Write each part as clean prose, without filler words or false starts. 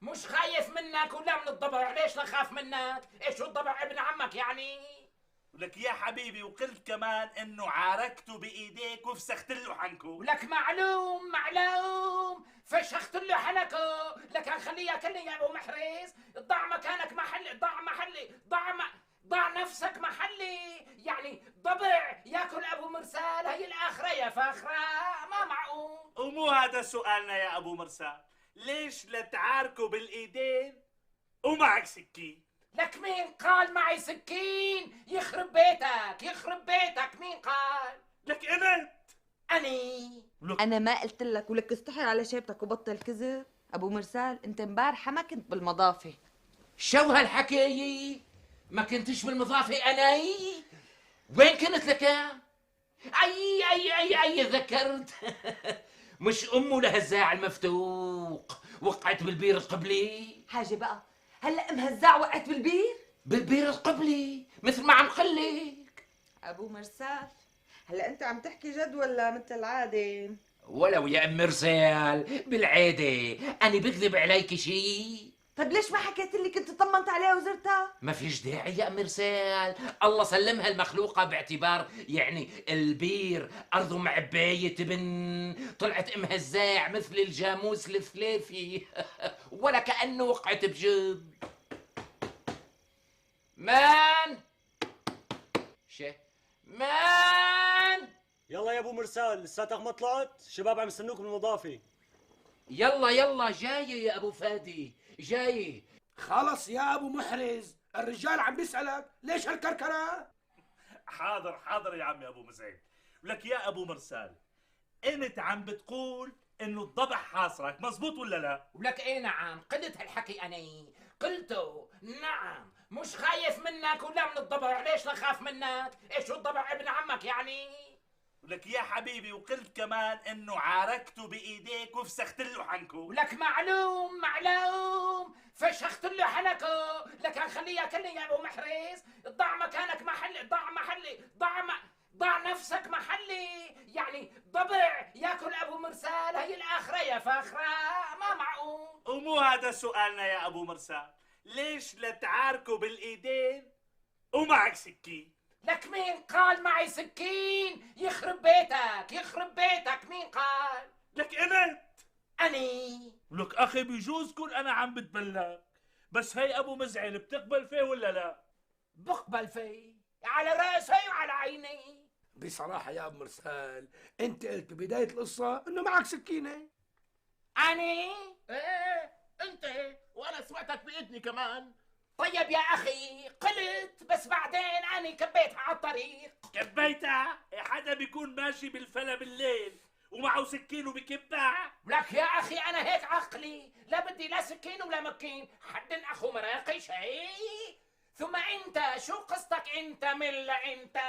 مش خايف منك ولا من الضبع؟ ليش لا خاف منك؟ ايش الضبع ابن عمك يعني؟ ولك يا حبيبي، وقلت كمان انه عاركته بايديك وفسخت له حنكه. ولك معلوم فشخت له حنكه. لك هنخليه ياكلني يا ابو محرز. ضع مكانك محلي، ضع محلي، ضع نفسك محلي. يعني ضبع ياكل ابو مرسال؟ هي الاخره يا فاخره، ما معقول. ومو هذا سؤالنا يا ابو مرسال، ليش لا تعاركوا بالايدين ومعك سكين؟ لك مين قال معي سكين؟ يخرب بيتك يخرب بيتك، مين قال؟ لك انت. اني انا ما قلت لك؟ ولك استحي على شيبتك وبطل كذب. ابو مرسال انت امبارحه ما كنت بالمضافه. شو هالحكي؟ ما كنتش بالمضافة أنا؟ وين كنت لك؟ أي ذكرت. مش أمه لهزاع المفتوق وقعت بالبير القبلي؟ حاجه بقى، هلا ام هزاع وقعت بالبير؟ بالبير القبلي مثل ما عم خليك. ابو مرسال هلا انت عم تحكي جد ولا مثل العاده؟ ولو يا أم مرسال بالعادة أنا بكذب عليك شي؟ طيب ليش ما حكيت لي؟ كنت طمنت عليها وزرتها. ما فيش داعي يا أم مرسال، الله سلمها المخلوقة باعتبار يعني البير أرضه معباية تبن. طلعت أم هزاع مثل الجاموس الثلاثي. ولا كأنه وقعت بجد. مان مان يلا يا ابو مرسال، لساتك ما طلعت؟ الشباب عم يستنوك بالنظافه. يلا جاية يا أبو فادي جاية. خلص يا ابو محرز، الرجال عم بيسألك ليش هالكركرة؟ حاضر يا عمي ابو مسعود. ولك يا ابو مرسال، انت عم بتقول انه الضبع حاصرك، مزبوط ولا لا؟ ولك ايه نعم، قلت هالحكي أنا قلته نعم. مش خايف منك ولا من الضبع؟ ليش لا خاف منك؟ ايش الضبع ابن عمك يعني؟ ولك يا حبيبي، وقلت كمان انه عاركته بايديك وفسخت له حنكه. ولك معلوم فشخت له حنكه. لك هنخليه ياكلني يا ابو محرز. ضع مكانك محلي، ضع محلي، ضع نفسك محلي. يعني ضبع ياكل ابو مرسال؟ هي الاخره يا فاخره، ما معقول. ومو هذا سؤالنا يا ابو مرسال، ليش لا تعاركوا بالايدين ومعك سكين؟ لك مين قال معي سكين؟ يخرب بيتك يخرب بيتك، مين قال؟ لك انت. اني لك اخي، بيجوز كون انا عم بتبلك، بس هي ابو مزعل بتقبل فيه ولا لا؟ بقبل فيه على راسي وعلى عيني. بصراحة يا ابو مرسال، انت قلت ببداية القصة انه معك سكينة. اني ايه انت، وانا سمعتك باذني كمان. طيب يا اخي قلت، بس بعدين اني كبيتها على الطريق. كبيتها؟ حدا بيكون ماشي بالفلا بالليل ومعه سكين وبكبها؟ لك يا اخي انا هيك عقلي، لا بدي لا سكين ولا مكين، حد اخو مراقي شيء. ثم انت شو قصتك انت ملا؟ انت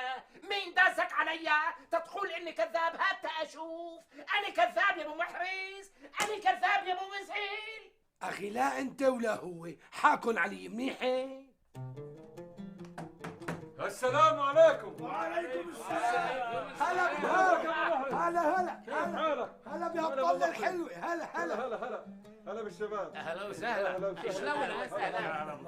مين داسك عليا تقول اني كذاب؟ هات اشوف. انا كذاب يا ابو محرز؟ انا كذاب يا ابو مسهيل؟ اخي لا انت ولا هو، حاكن علي منيحة. السلام عليكم. وعليكم السلام. هلا هلا بهالطلة الحلوة. هلا هلا بالشباب. اهلا وسهلا. أهلا وسهلا. شلونك؟